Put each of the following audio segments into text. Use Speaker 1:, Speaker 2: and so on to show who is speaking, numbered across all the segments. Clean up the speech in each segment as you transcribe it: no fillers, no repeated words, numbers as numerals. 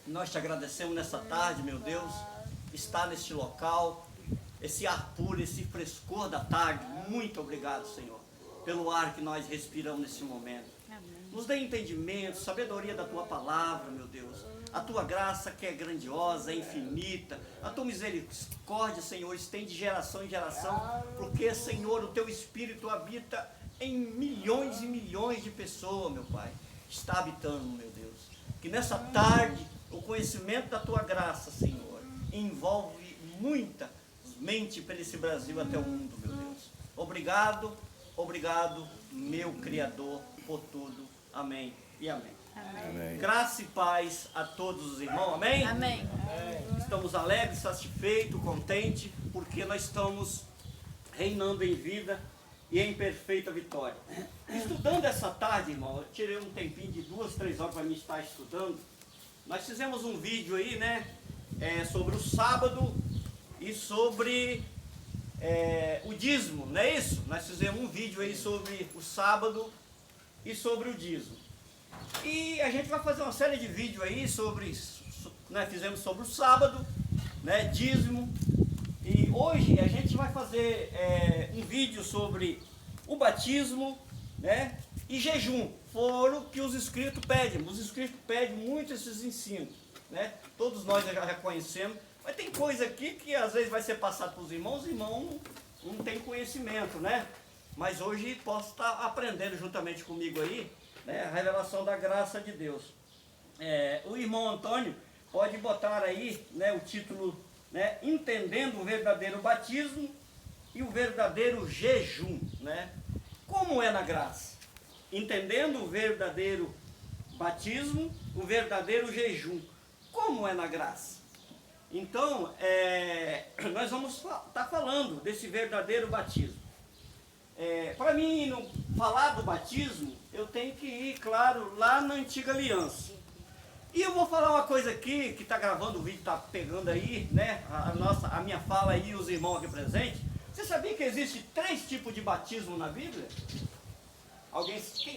Speaker 1: Nós te agradecemos nessa tarde, meu Deus, estar neste local, esse ar puro, esse frescor da tarde. Muito obrigado, Senhor, pelo ar que nós respiramos nesse momento. Nos dê entendimento, sabedoria da Tua palavra, meu Deus. A Tua graça que é grandiosa, é infinita. A Tua misericórdia, Senhor, estende de geração em geração. Porque, Senhor, o Teu Espírito habita em milhões e milhões de pessoas, meu Pai. Está habitando, meu Deus. Que nessa tarde, o conhecimento da Tua graça, Senhor, envolve muita mente para esse Brasil até o mundo, meu Deus. Obrigado, obrigado, meu Criador, por tudo. Amém e amém.
Speaker 2: Amém.
Speaker 1: Graça e paz a todos os irmãos, amém?
Speaker 3: Amém.
Speaker 1: Estamos alegres, satisfeitos, contentes, porque nós estamos reinando em vida e em perfeita vitória. Estudando essa tarde, irmão, eu tirei um tempinho de 2, 3 horas para mim estar estudando. Nós fizemos um vídeo aí, né, sobre o sábado e sobre o dízimo, não é isso? Nós fizemos um vídeo aí sobre o sábado e sobre o dízimo. E a gente vai fazer uma série de vídeos aí sobre, né, fizemos sobre o sábado, né, dízimo. E hoje a gente vai fazer um vídeo sobre o batismo, né, e jejum. Foram o que os inscritos pedem. Os inscritos pedem muito esses ensinos, né? Todos nós já reconhecemos. Mas tem coisa aqui que às vezes vai ser passado para os irmãos não tem conhecimento, né? Mas hoje posso estar aprendendo juntamente comigo aí, né, a revelação da graça de Deus. O irmão Antônio pode botar aí, né, o título, né, Entendendo o Verdadeiro Batismo e o Verdadeiro Jejum, né? Como é na graça? Entendendo o verdadeiro batismo, o verdadeiro jejum. Como é na graça? Então, nós vamos estar falando desse verdadeiro batismo. Para mim não falar do batismo, eu tenho que ir, claro, lá na antiga aliança. E eu vou falar uma coisa aqui, que está gravando o vídeo, está pegando aí, né, a minha fala aí, os irmãos aqui presentes. Você sabia que existe 3 tipos de batismo na Bíblia?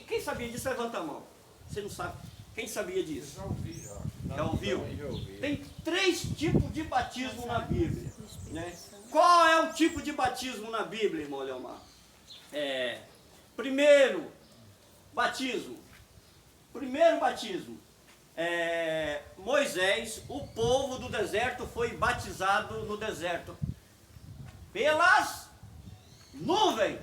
Speaker 1: Quem sabia disso, levanta a mão. Você não sabe? Quem sabia disso?
Speaker 4: Já ouvi, já.
Speaker 1: Já ouviu?
Speaker 4: Já ouvi.
Speaker 1: Tem 3 tipos de batismo na Bíblia, né? Qual é o tipo de batismo na Bíblia, irmão Leomar? Primeiro batismo, Moisés, o povo do deserto foi batizado no deserto pelas nuvens.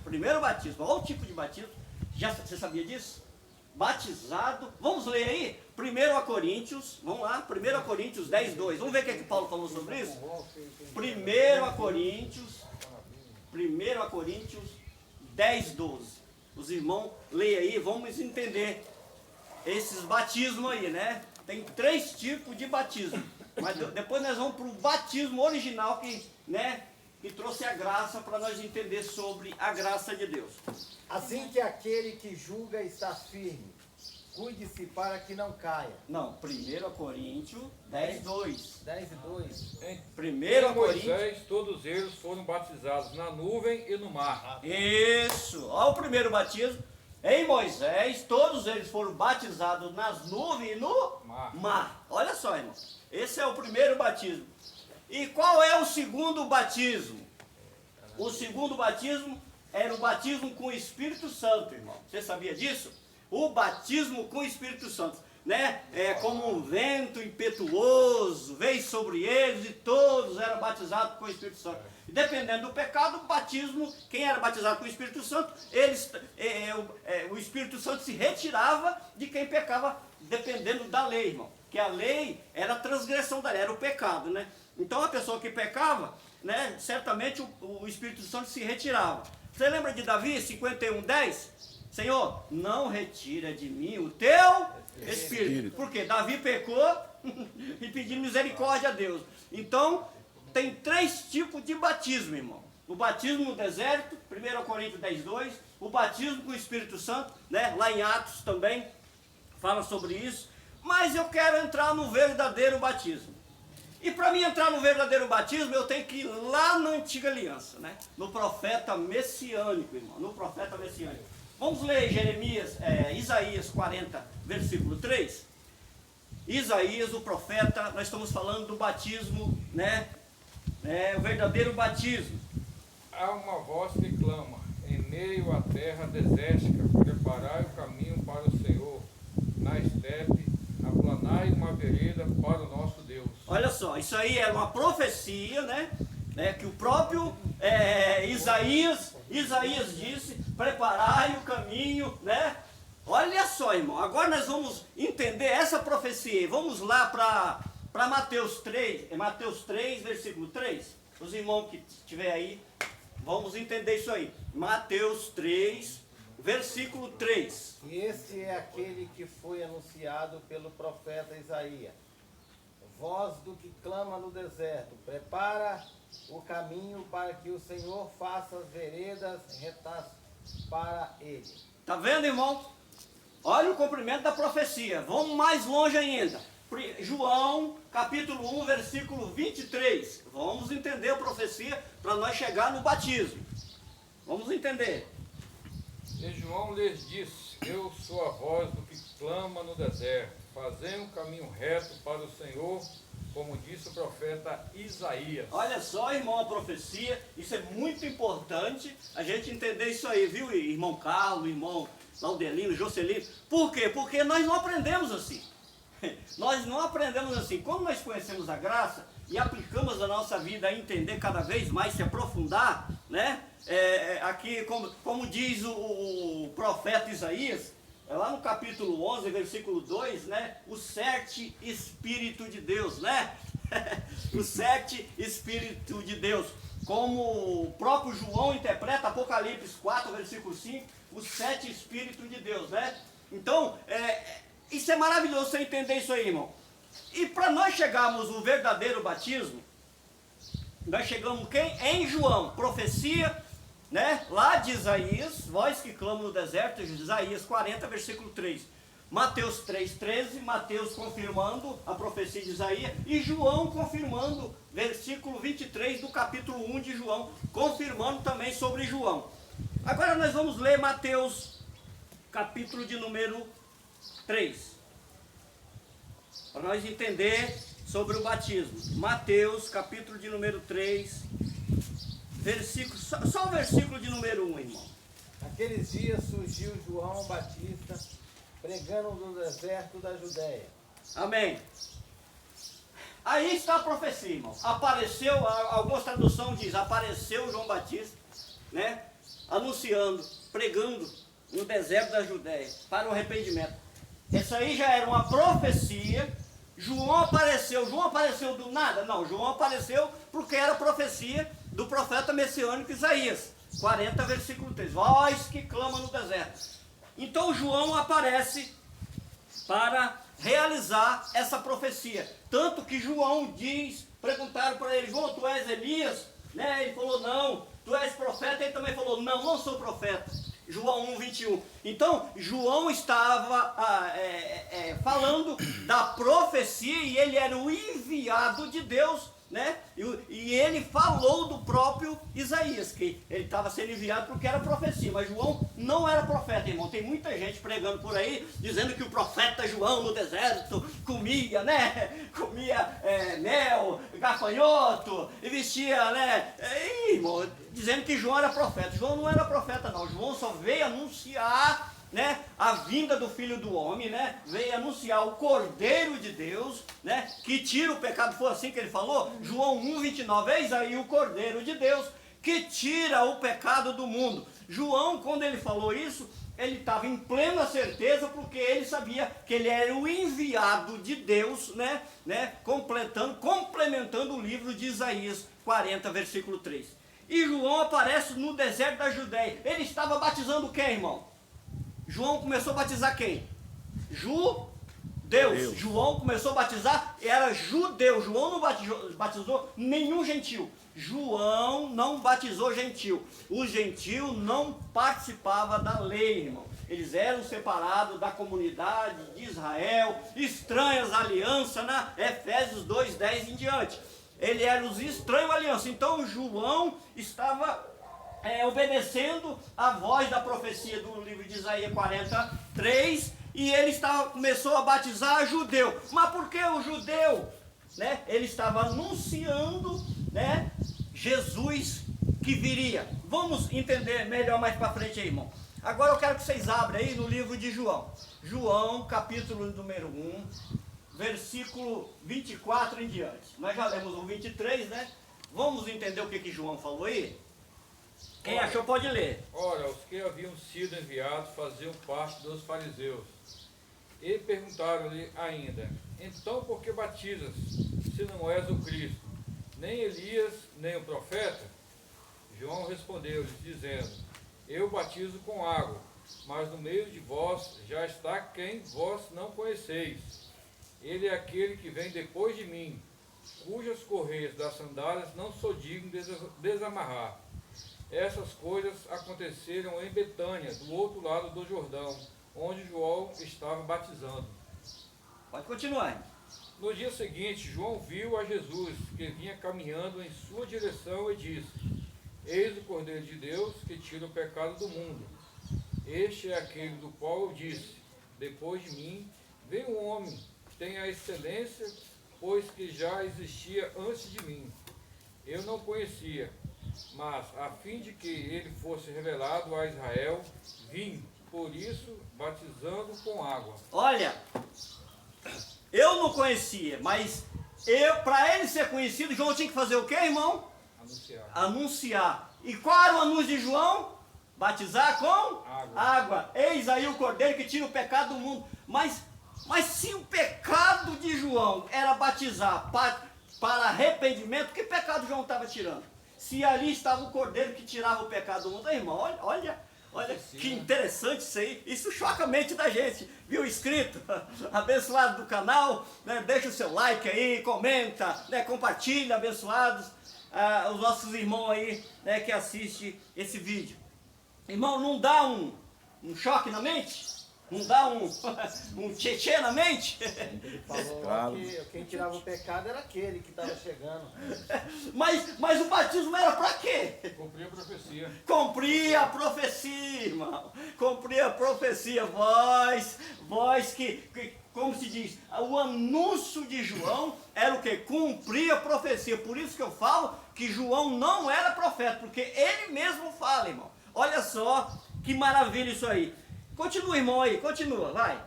Speaker 1: Primeiro batismo. Olha o tipo de batismo. Você sabia disso? Batizado. Vamos ler aí? 1 Coríntios. Vamos lá. 1 Coríntios 10, 2. Vamos ver o que Paulo falou sobre isso? 1 Coríntios 10, 12. Os irmãos leem aí. Vamos entender esses batismos aí, né? Tem 3 tipos de batismo. Mas depois nós vamos para o batismo original que, né, que trouxe a graça para nós entender sobre a graça de Deus.
Speaker 5: Assim que aquele que julga está firme, cuide-se para que não caia.
Speaker 1: Não, 1 Coríntios 10, 2.
Speaker 5: 10 e 2.
Speaker 1: 1 Coríntios.
Speaker 4: Moisés, todos eles foram batizados na nuvem e no mar.
Speaker 1: Isso. Olha o primeiro batismo. Em Moisés, todos eles foram batizados nas nuvens e no mar. Olha só, irmão. Esse é o primeiro batismo. E qual é o segundo batismo? O segundo batismo era o batismo com o Espírito Santo, irmão. Você sabia disso? O batismo com o Espírito Santo, né? Como um vento impetuoso veio sobre eles e todos eram batizados com o Espírito Santo. E dependendo do pecado, o batismo, quem era batizado com o Espírito Santo, o Espírito Santo se retirava de quem pecava, dependendo da lei, irmão. Que a lei era a transgressão da lei, era o pecado, né? Então a pessoa que pecava, né, certamente o Espírito Santo se retirava. Você lembra de Davi, 51:10? Senhor, não retira de mim o teu Espírito. Porque Davi pecou e pediu misericórdia a Deus. Então, tem 3 tipos de batismo, irmão. O batismo no deserto, 1 Coríntios 10, 2. O batismo com o Espírito Santo, né, lá em Atos também fala sobre isso. Mas eu quero entrar no verdadeiro batismo. E para mim entrar no verdadeiro batismo, eu tenho que ir lá na antiga aliança, né? No profeta messiânico, irmão. No profeta messiânico. Vamos ler Isaías 40, versículo 3. Isaías, o profeta, nós estamos falando do batismo, né? O verdadeiro batismo.
Speaker 4: Há uma voz que clama, em meio à terra desértica, preparai o caminho para o Senhor, na estepe, aplanai uma vereda para o nosso Deus.
Speaker 1: Olha só, isso aí era uma profecia, né? Que o próprio Isaías disse, preparai o caminho, né? Olha só, irmão, agora nós vamos entender essa profecia. Vamos lá para Mateus 3, Mateus 3, versículo 3. Os irmãos que estiver aí, vamos entender isso aí. Mateus 3, versículo 3.
Speaker 5: E este é aquele que foi anunciado pelo profeta Isaías. Voz do que clama no deserto, prepara o caminho para que o Senhor faça as veredas retas para ele.
Speaker 1: Tá vendo, irmão? Olha o cumprimento da profecia. Vamos mais longe ainda. João, capítulo 1, versículo 23. Vamos entender a profecia para nós chegar no batismo. Vamos entender.
Speaker 4: E João lhes disse, eu sou a voz do que clama no deserto, fazei um caminho reto para o Senhor, como disse o profeta Isaías.
Speaker 1: Olha só, irmão, a profecia. Isso é muito importante a gente entender isso aí, viu, irmão Carlos, irmão Laudelino, Jocelino. Por quê? Porque nós não aprendemos assim. Nós não aprendemos assim. Quando nós conhecemos a graça e aplicamos a nossa vida a entender cada vez mais, se aprofundar, né? Aqui, como diz o profeta Isaías, lá no capítulo 11, versículo 2, né? O sete Espírito de Deus, né? O sete Espírito de Deus. Como o próprio João interpreta, Apocalipse 4, versículo 5, o sete Espírito de Deus, né? Então, isso é maravilhoso você entender isso aí, irmão. E para nós chegarmos no verdadeiro batismo, nós chegamos em João, profecia, né? Lá de Isaías, voz que clama no deserto, Isaías 40, versículo 3. Mateus 3,13, Mateus confirmando a profecia de Isaías, e João confirmando, versículo 23 do capítulo 1 de João, confirmando também sobre João. Agora nós vamos ler Mateus, capítulo de número 3, para nós entender sobre o batismo. Mateus, capítulo de número 3, versículo, só o versículo de número 1, irmão.
Speaker 5: Naqueles dias surgiu João Batista, pregando no deserto da Judéia.
Speaker 1: Amém. Aí está a profecia, irmão. Apareceu, algumas traduções diz, apareceu João Batista, né? Anunciando, pregando no deserto da Judéia, para o arrependimento. Essa aí já era uma profecia. João apareceu do nada? Não, João apareceu porque era profecia do profeta messiânico Isaías, 40, versículo 3. Voz que clama no deserto. Então João aparece para realizar essa profecia. Tanto que João diz, perguntaram para ele, João, tu és Elias? Né? Ele falou, não. Tu és profeta? Ele também falou, não sou profeta. João 1, 21. Então, João estava falando da profecia e ele era o enviado de Deus, né? E ele falou do próprio Isaías, que ele estava sendo enviado porque era profecia, mas João não era profeta, irmão. Tem muita gente pregando por aí, dizendo que o profeta João no deserto comia, né? Comia mel, gafanhoto, e vestia, né? Irmão, dizendo que João era profeta. João não era profeta, não. João só veio anunciar, né, a vinda do Filho do Homem, né? Veio anunciar o Cordeiro de Deus, né, que tira o pecado. Foi assim que ele falou? João 1, 29. Eis aí o Cordeiro de Deus que tira o pecado do mundo. João, quando ele falou isso, ele estava em plena certeza, porque ele sabia que ele era o enviado de Deus, né, complementando o livro de Isaías 40, versículo 3. E João aparece no deserto da Judéia. Ele estava batizando quem, irmão? João começou a batizar quem? Judeus. João começou a batizar, era judeu. João não batizou nenhum gentil. João não batizou gentil. O gentil não participava da lei, irmão. Eles eram separados da comunidade de Israel, estranhas à aliança, na Efésios 2, 10 em diante. Ele era os estranhos à aliança. Então João estava obedecendo a voz da profecia do livro de Isaías 43, e ele começou a batizar judeu. Mas por que o judeu? Né? Ele estava anunciando, né, Jesus que viria. Vamos entender melhor mais para frente aí, irmão. Agora eu quero que vocês abram aí no livro de João. João, capítulo número 1, versículo 24 em diante. Nós já lemos o 23, né? Vamos entender o que João falou aí? Quem achou pode ler.
Speaker 4: Ora, os que haviam sido enviados faziam parte dos fariseus. E perguntaram-lhe ainda: então por que batizas, se não és o Cristo, nem Elias, nem o profeta? João respondeu-lhes, dizendo: eu batizo com água, mas no meio de vós já está quem vós não conheceis. Ele é aquele que vem depois de mim, cujas correias das sandálias não sou digno de desamarrar. Essas coisas aconteceram em Betânia, do outro lado do Jordão, onde João estava batizando.
Speaker 1: Pode continuar.
Speaker 4: No dia seguinte, João viu a Jesus, que vinha caminhando em sua direção, e disse: eis o Cordeiro de Deus, que tira o pecado do mundo. Este é aquele do qual eu disse: depois de mim vem um homem que tem a excelência, pois que já existia antes de mim. Eu não conhecia, mas a fim de que ele fosse revelado a Israel, vim, por isso, batizando com água.
Speaker 1: Olha, eu não conhecia, mas para ele ser conhecido, João tinha que fazer o quê, irmão? Anunciar. E qual era o anúncio de João? Batizar com água. Eis aí o Cordeiro que tira o pecado do mundo. Mas se o pecado de João era batizar para arrependimento, que pecado João estava tirando? Se ali estava o Cordeiro que tirava o pecado do mundo. Irmão, olha que interessante isso aí. Isso choca a mente da gente. Viu, inscrito? Abençoado do canal, né? Deixa o seu like aí, comenta, né? Compartilha, abençoados. Os nossos irmãos aí, né, que assistem esse vídeo. Irmão, não dá um choque na mente? Não dá um tchê na mente?
Speaker 5: Ele falou que quem tirava o pecado era aquele que estava chegando.
Speaker 1: Mas o batismo era para quê?
Speaker 4: Cumprir a profecia.
Speaker 1: Cumprir a profecia, irmão. Cumprir a profecia. Vós que, como se diz, o anúncio de João era o quê? Cumprir a profecia. Por isso que eu falo que João não era profeta, porque ele mesmo fala, irmão. Olha só que maravilha isso aí. Continua, irmão, aí, continua, vai.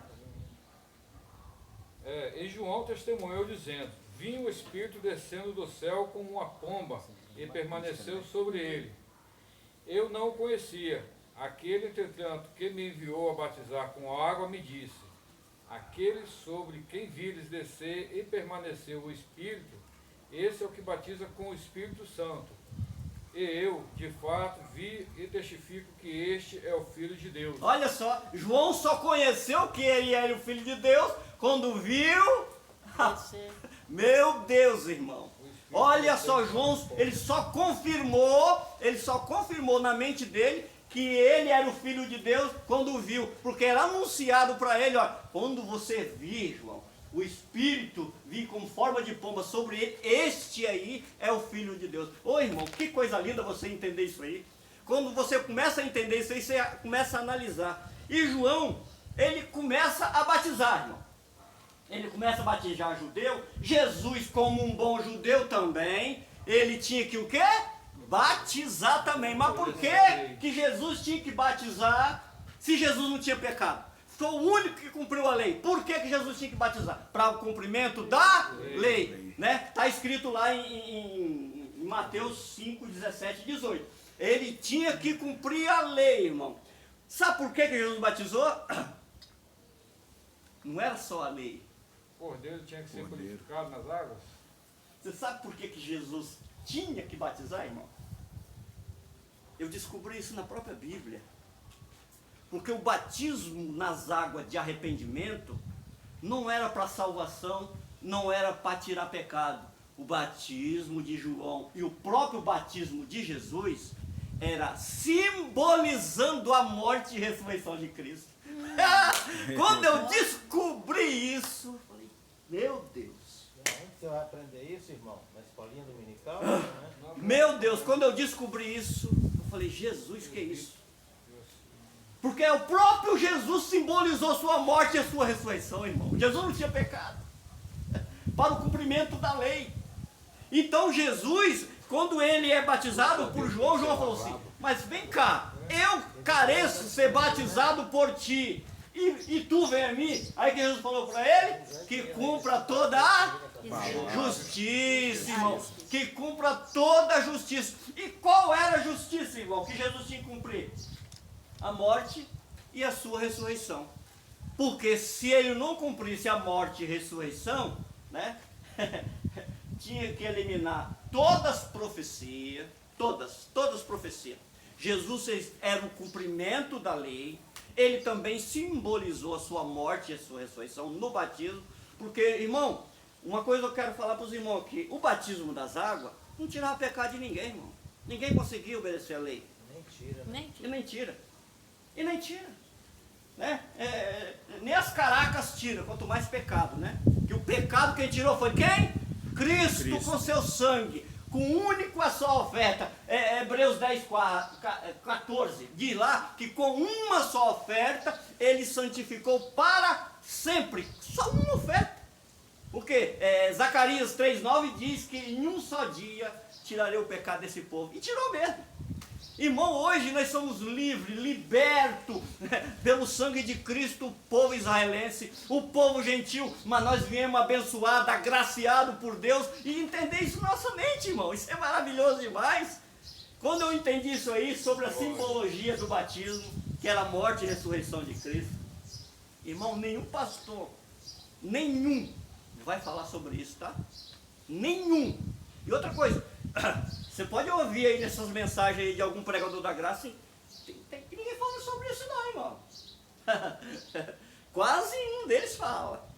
Speaker 4: E João testemunhou dizendo: vinha o Espírito descendo do céu como uma pomba e permaneceu sobre ele. Eu não o conhecia. Aquele, entretanto, que me enviou a batizar com água, me disse: aquele sobre quem vires descer e permaneceu o Espírito, esse é o que batiza com o Espírito Santo. E eu, de fato, vi e testifico que este é o Filho de Deus.
Speaker 1: Olha só, João só conheceu que ele era o Filho de Deus quando viu... Meu Deus, irmão. Olha só, João, ele só confirmou na mente dele que ele era o Filho de Deus quando viu. Porque era anunciado para ele, ó, quando você vir, João, o Espírito vir com forma de pomba sobre ele, este aí é o Filho de Deus. Ô irmão, que coisa linda você entender isso aí. Quando você começa a entender isso aí, você começa a analisar. E João, ele começa a batizar, irmão. Ele começa a batizar judeu. Jesus, como um bom judeu também, ele tinha que o quê? Batizar também. Mas por que Jesus tinha que batizar se Jesus não tinha pecado? Foi o único que cumpriu a lei. Por que Jesus tinha que batizar? Para o cumprimento da lei. Né? Está escrito lá em Mateus 5, 17 e 18. Ele tinha que cumprir a lei, irmão. Sabe por que Jesus batizou? Não era só a lei.
Speaker 4: O Cordeiro tinha que ser purificado nas águas?
Speaker 1: Você sabe por que Jesus tinha que batizar, irmão? Eu descobri isso na própria Bíblia. Porque o batismo nas águas de arrependimento não era para salvação, não era para tirar pecado. O batismo de João e o próprio batismo de Jesus era simbolizando a morte e ressurreição de Cristo. Quando eu descobri isso, eu falei, meu Deus.
Speaker 5: Onde você vai aprender isso, irmão? Na escolinha dominical? Né?
Speaker 1: Meu Deus, quando eu descobri isso, eu falei, Jesus, que é isso? Porque o próprio Jesus simbolizou sua morte e a sua ressurreição, irmão. Jesus não tinha pecado. Para o cumprimento da lei. Então Jesus, quando ele é batizado por João, João falou assim, mas vem cá, eu careço ser batizado por ti. E tu vem a mim? Aí que Jesus falou para ele, que cumpra toda a justiça, irmão. Que cumpra toda a justiça. E qual era a justiça, irmão, que Jesus tinha que cumprir? A morte e a sua ressurreição. Porque se ele não cumprisse a morte e a ressurreição, né, tinha que eliminar todas as profecias, todas as profecias. Jesus era o cumprimento da lei. Ele também simbolizou a sua morte e a sua ressurreição no batismo. Porque, irmão, uma coisa eu quero falar para os irmãos aqui. O batismo das águas não tirava pecado de ninguém, irmão. Ninguém conseguia obedecer a lei.
Speaker 5: Mentira, né?
Speaker 1: E nem tira. E nem tira. Né? Nem as caracas tira, quanto mais pecado, né? Que o pecado quem tirou foi quem? Cristo com seu sangue. Com única só oferta. Hebreus 10, 14. Diz lá que com uma só oferta ele santificou para sempre. Só uma oferta. Porque Zacarias 3,9 diz que em um só dia tirarei o pecado desse povo. E tirou mesmo. Irmão, hoje nós somos livres, libertos, né, pelo sangue de Cristo, o povo israelense, o povo gentil, mas nós viemos abençoado, agraciado por Deus, e entender isso na nossa mente, irmão. Isso é maravilhoso demais. Quando eu entendi isso aí, sobre a simbologia do batismo, que era a morte e a ressurreição de Cristo, irmão, nenhum pastor, nenhum, vai falar sobre isso, tá? Nenhum. E outra coisa, você pode ouvir aí nessas mensagens aí de algum pregador da graça, ninguém fala sobre isso não, irmão. Quase um deles fala.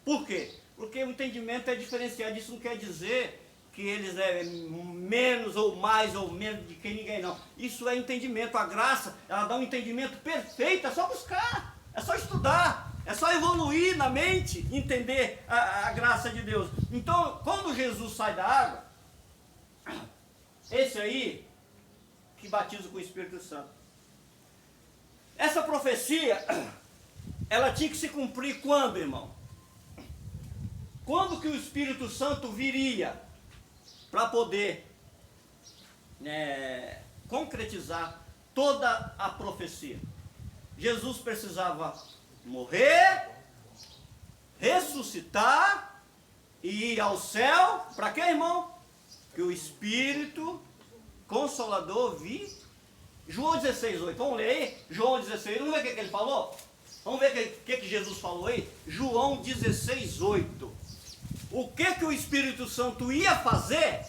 Speaker 1: Por quê? Porque o entendimento é diferenciado. Isso não quer dizer que eles é menos ou mais ou menos de que ninguém, não. Isso é entendimento. A graça, ela dá um entendimento perfeito. É só buscar, é só estudar, é só evoluir na mente, entender a graça de Deus. Então, quando Jesus sai da água, esse aí que batiza com o Espírito Santo. Essa profecia, ela tinha que se cumprir quando, irmão? Quando que o Espírito Santo viria para poder concretizar toda a profecia? Jesus precisava morrer, ressuscitar e ir ao céu. Para quê, irmão? Que o Espírito Consolador vi. João 16:8. Vamos ler aí? João 16. Vamos ver o que ele falou? Vamos ver o que Jesus falou aí? João 16:8. O que o Espírito Santo ia fazer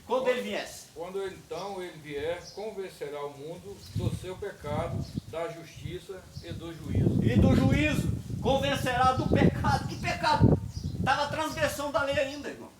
Speaker 1: quando ele viesse?
Speaker 4: Quando então ele vier, convencerá o mundo do seu pecado, da justiça e do juízo.
Speaker 1: E do juízo. Convencerá do pecado. Que pecado? Estava a transgressão da lei ainda, irmão.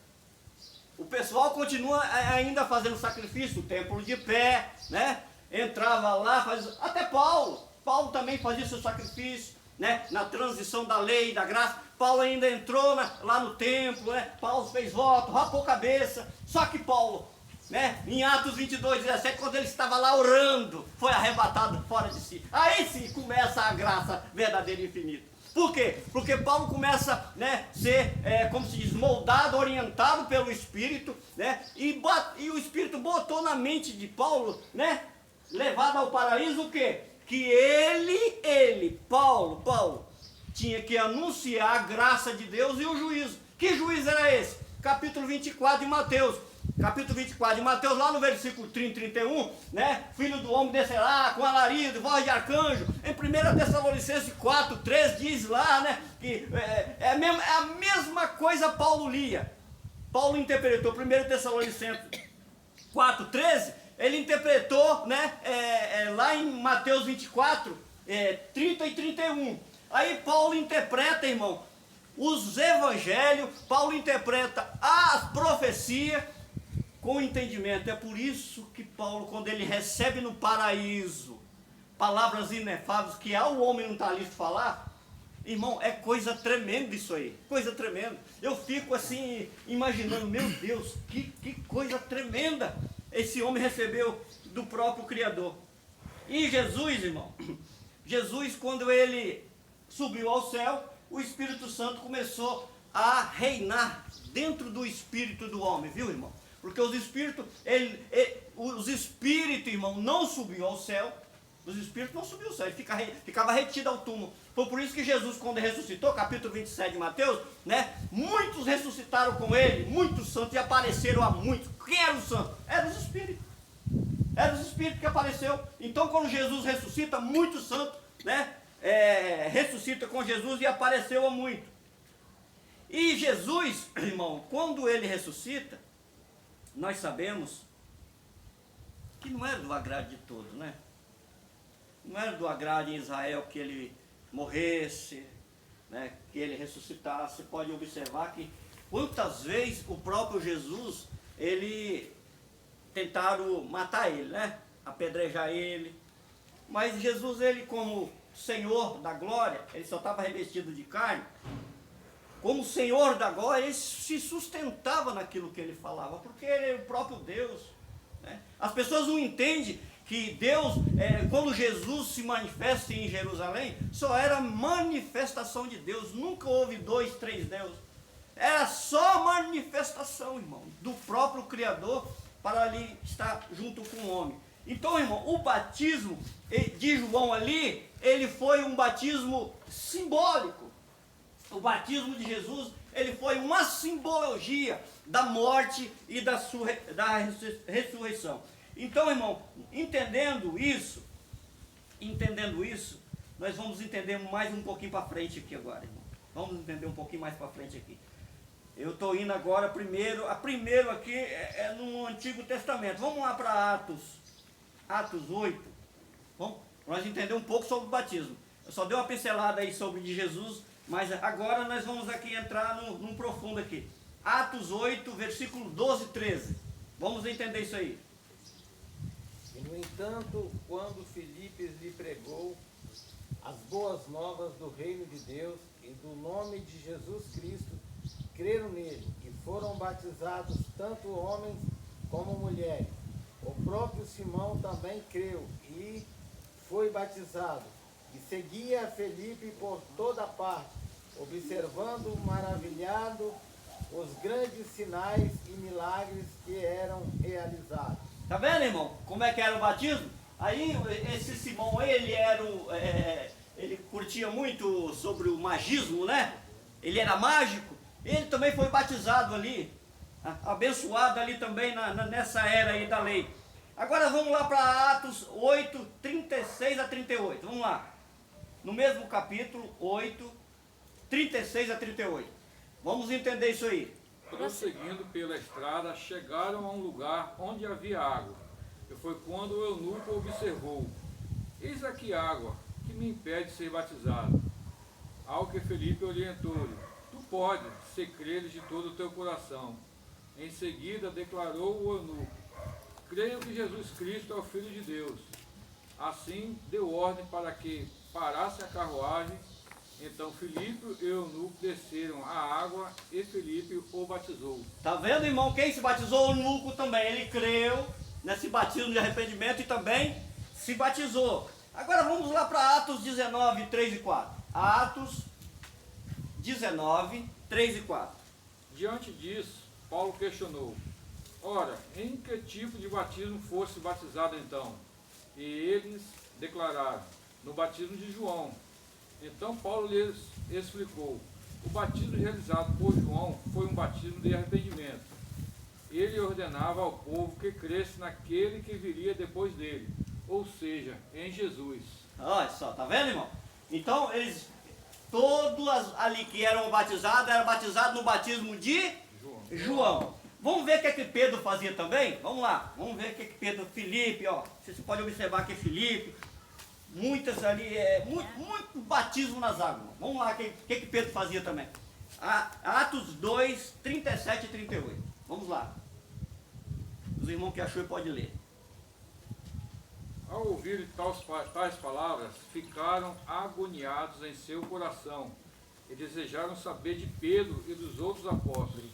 Speaker 1: O pessoal continua ainda fazendo sacrifício, o templo de pé, né? Entrava lá, até Paulo também fazia seu sacrifício, né? Na transição da lei e da graça. Paulo ainda entrou lá no templo, né? Paulo fez voto, rapou cabeça. Só que Paulo, né? Em Atos 22:17, quando ele estava lá orando, foi arrebatado fora de si. Aí sim começa a graça verdadeira e infinita. Por quê? Porque Paulo começa, né, ser, como se diz, moldado, orientado pelo Espírito, né, e o Espírito botou na mente de Paulo, né, levado ao paraíso o quê? Que Paulo, tinha que anunciar a graça de Deus e o juízo. Que juízo era esse? Capítulo 24 de Mateus. Capítulo 24 de Mateus, lá no versículo 30 e 31, né? Filho do homem descerá com alarido, voz de arcanjo. Em 1 Tessalonicenses 4:3 diz lá, né? Que é a mesma coisa Paulo lia. Paulo interpretou 1 Tessalonicenses 4:13, ele interpretou, né? Lá em Mateus 24, 30 e 31. Aí Paulo interpreta, irmão, os evangelhos, Paulo interpreta as profecias com entendimento. É por isso que Paulo, quando ele recebe no paraíso palavras inefáveis que ao homem não está ali falar, irmão, é coisa tremenda isso aí, coisa tremenda. Eu fico assim imaginando, meu Deus, que coisa tremenda esse homem recebeu do próprio Criador. E Jesus, irmão, Jesus, quando ele subiu ao céu, o Espírito Santo começou a reinar dentro do espírito do homem, viu, irmão? Porque os espíritos, irmão, não subiu ao céu. Os espíritos não subiu ao céu, ele ficava retido ao túmulo. Foi por isso que Jesus, quando ressuscitou, capítulo 27 de Mateus, né? Muitos ressuscitaram com ele, muitos santos, e apareceram a muitos. Quem eram os santos? Eram os espíritos. Eram os espíritos que apareceu. Então, quando Jesus ressuscita, muitos santos, né? Ressuscita com Jesus e apareceu a muitos. E Jesus, irmão, quando ele ressuscita, nós sabemos que não era do agrado de todos, né? Não era do agrado em Israel que ele morresse, né? Que ele ressuscitasse. Você pode observar que quantas vezes o próprio Jesus, tentaram matar ele, né? Apedrejar ele. Mas Jesus, ele como Senhor da glória, ele só estava revestido de carne. Como Senhor da glória, ele se sustentava naquilo que ele falava, porque ele é o próprio Deus, né? As pessoas não entendem que Deus, quando Jesus se manifesta em Jerusalém, só era manifestação de Deus, nunca houve 2, 3 deuses. Era só manifestação, irmão, do próprio Criador para ali estar junto com o homem. Então, irmão, o batismo de João ali, ele foi um batismo simbólico. O batismo de Jesus, ele foi uma simbologia da morte e da ressurreição. Então, irmão, entendendo isso, nós vamos entender mais um pouquinho para frente aqui agora, irmão. Vamos entender um pouquinho mais para frente aqui. Eu estou indo agora primeiro aqui é no Antigo Testamento. Vamos lá para Atos 8. Vamos nós entender um pouco sobre o batismo. Eu só dei uma pincelada aí sobre de Jesus, mas agora nós vamos aqui entrar num profundo aqui. Atos 8, versículo 12 e 13. Vamos entender isso aí.
Speaker 5: E no entanto, quando Filipe lhe pregou as boas novas do reino de Deus e do nome de Jesus Cristo, creram nele e foram batizados tanto homens como mulheres. O próprio Simão também creu e foi batizado. E seguia Filipe por toda parte, observando maravilhado os grandes sinais e milagres que eram realizados.
Speaker 1: Tá vendo, irmão? Como é que era o batismo? Aí esse Simão, ele curtia muito sobre o magismo, né? Ele era mágico. Ele também foi batizado ali, abençoado ali também nessa era aí da lei. Agora vamos lá para Atos 8, 36 a 38. Vamos lá. No mesmo capítulo 8, 36 a 38. Vamos entender isso aí.
Speaker 4: Prosseguindo pela estrada, chegaram a um lugar onde havia água. E foi quando o eunuco observou: eis aqui água, que me impede de ser batizado. Ao que Felipe orientou-lhe: tu podes, se creres de todo o teu coração. Em seguida declarou o eunuco: creio que Jesus Cristo é o Filho de Deus. Assim deu ordem para que parasse a carruagem. Então Filipe e o eunuco desceram à água e Filipe o batizou.
Speaker 1: Tá vendo, irmão? Quem se batizou? O eunuco também. Ele creu nesse batismo de arrependimento e também se batizou. Agora vamos lá para Atos 19, 3 e 4. Atos 19, 3 e 4.
Speaker 4: Diante disso, Paulo questionou: ora, em que tipo de batismo fosse batizado então? E eles declararam: no batismo de João. Então Paulo lhes explicou: o batismo realizado por João foi um batismo de arrependimento. Ele ordenava ao povo que cresce naquele que viria depois dele, ou seja, em Jesus.
Speaker 1: Olha só, tá vendo, irmão? Então todos ali que eram batizados no batismo de João. Vamos ver o que Pedro fazia também? Vamos lá, vamos ver o que Pedro, Filipe, ó. Você pode observar que Filipe, muitas ali, muito batismo nas águas. Vamos lá, o que Pedro fazia também? Atos 2, 37 e 38. Vamos lá. Os irmãos que achou pode ler.
Speaker 4: Ao ouvir tais palavras, ficaram agoniados em seu coração e desejaram saber de Pedro e dos outros apóstolos: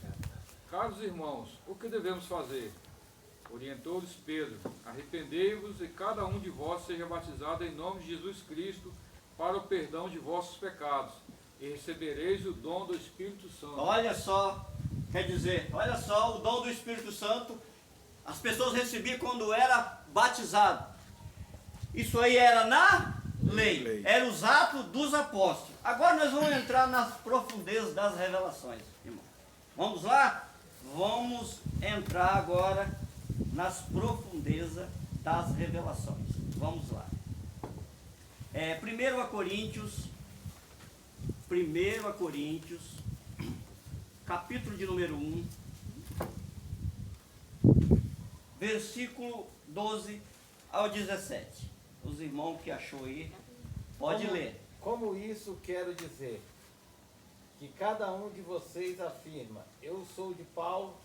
Speaker 4: caros irmãos, o que devemos fazer? Orientou-lhes Pedro: arrependei-vos e cada um de vós seja batizado em nome de Jesus Cristo para o perdão de vossos pecados, e recebereis o dom do Espírito Santo.
Speaker 1: Olha só, quer dizer, olha só, o dom do Espírito Santo, as pessoas recebiam quando era batizado. Isso aí era na lei, era os atos dos apóstolos. Agora nós vamos entrar nas profundezas das revelações, irmão. Vamos lá? Vamos entrar agora nas profundezas das revelações. Vamos lá. 1 Coríntios, capítulo de número 1, versículo 12 ao 17. Os irmãos que achou aí, pode ler.
Speaker 5: Como isso quero dizer? Que cada um de vocês afirma: eu sou de Paulo,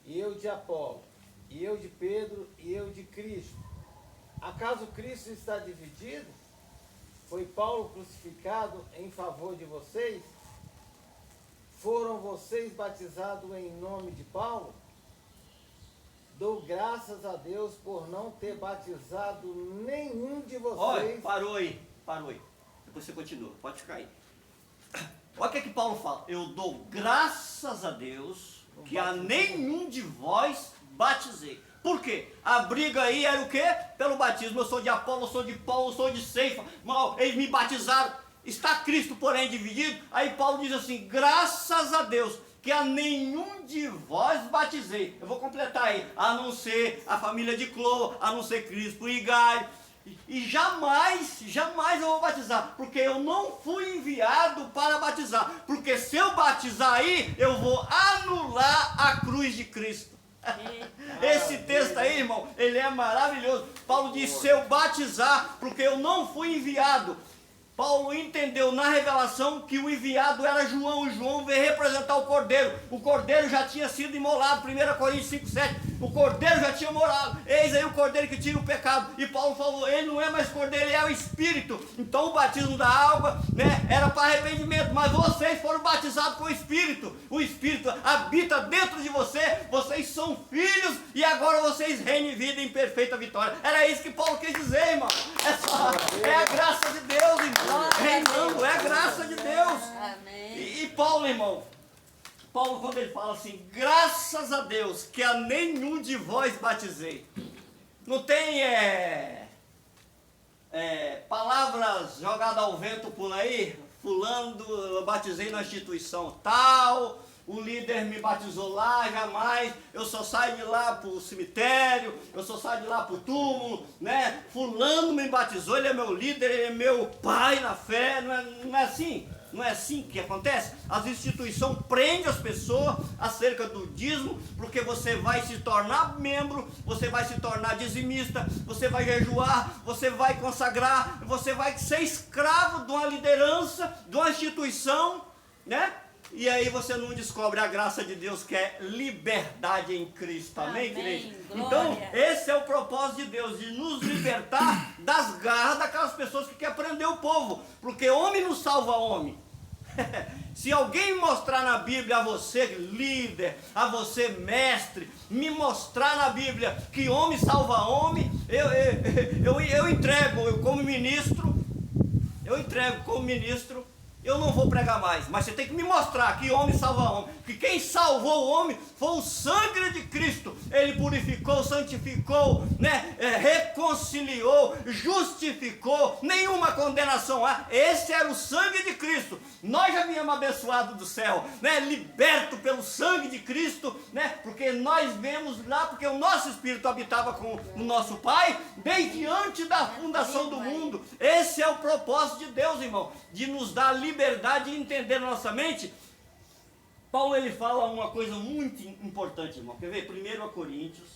Speaker 5: e eu de Apolo, e eu de Pedro, e eu de Cristo. Acaso Cristo está dividido? Foi Paulo crucificado em favor de vocês? Foram vocês batizados em nome de Paulo? Dou graças a Deus por não ter batizado nenhum de vocês.
Speaker 1: Olha, parou aí. Depois você continua, pode ficar aí. Olha o que Paulo fala. Eu dou graças a Deus que a nenhum de vós batizei. Por quê? A briga aí era o quê? Pelo batismo. Eu sou de Apolo, eu sou de Paulo, eu sou de Ceifa. Mal, eles me batizaram. Está Cristo, porém, dividido? Aí Paulo diz assim: graças a Deus que a nenhum de vós batizei. Eu vou completar aí. A não ser a família de Cloa, a não ser Crispo e Gaio. E jamais eu vou batizar, porque eu não fui enviado para batizar. Porque se eu batizar aí, eu vou anular a cruz de Cristo. Esse texto aí, irmão, ele é maravilhoso. Paulo diz: se eu batizar, porque eu não fui enviado. Paulo entendeu na revelação que o enviado era João. O João veio representar o Cordeiro. O Cordeiro já tinha sido imolado. 1 Coríntios 5,7. O Cordeiro já tinha morado. Eis aí o Cordeiro que tira o pecado. E Paulo falou: ele não é mais Cordeiro, ele é o Espírito. Então o batismo da água, né, era para arrependimento. Mas vocês foram batizados com o Espírito. O Espírito habita dentro de você. Vocês são filhos e agora vocês reinam em vida em perfeita vitória. Era isso que Paulo quis dizer, irmão. É a graça de Deus, irmão. Reinando, é a graça de Deus.
Speaker 2: Amém.
Speaker 1: E Paulo, irmão, Paulo, quando ele fala assim: graças a Deus que a nenhum de vós batizei, não tem palavras jogadas ao vento por aí. Fulano, eu batizei na instituição tal, o líder me batizou lá, jamais. Eu só saio de lá pro cemitério, eu só saio de lá pro túmulo, né? Fulano me batizou, ele é meu líder, ele é meu pai na fé. Não é assim? Não é assim que acontece? As instituições prendem as pessoas acerca do dízimo, porque você vai se tornar membro, você vai se tornar dizimista, você vai jejuar, você vai consagrar, você vai ser escravo de uma liderança, de uma instituição, né? E aí você não descobre a graça de Deus, que é liberdade em Cristo. Amém, igreja? Então, esse é o propósito de Deus, de nos libertar das garras daquelas pessoas que querem prender o povo. Porque homem não salva homem. Se alguém mostrar na Bíblia a você líder, a você mestre, me mostrar na Bíblia que homem salva homem, eu entrego como ministro, eu não vou pregar mais, mas você tem que me mostrar que homem salva homem, que quem salvou o homem foi o sangue de Cristo. Ele purificou, santificou, né? Reconciliou, justificou, nenhuma condenação há. Esse era o sangue de Cristo. Nós já viemos abençoados do céu, né? Liberto pelo sangue de Cristo, né? Porque nós vemos lá, porque o nosso Espírito habitava com o nosso Pai desde antes da fundação do mundo. Esse é o propósito de Deus, irmão, de nos dar liberdade de entender na nossa mente. Paulo, ele fala uma coisa muito importante, irmão. Quer ver? 1 Coríntios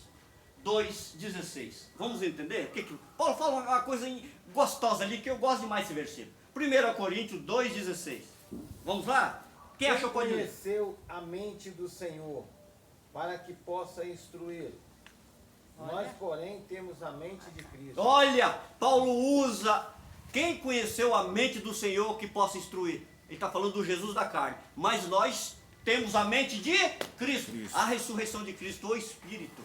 Speaker 1: 2,16. Vamos entender? Paulo fala uma coisa gostosa ali, que eu gosto demais desse versículo. 1 Coríntios 2,16. Vamos lá? Quem achou pode ler?
Speaker 5: Conheceu a mente do Senhor, para que possa instruí-lo. Nós, porém, temos a mente de Cristo.
Speaker 1: Olha, Paulo usa: quem conheceu a mente do Senhor que possa instruir. Ele está falando do Jesus da carne. Mas nós temos a mente de Cristo. A ressurreição de Cristo, o Espírito.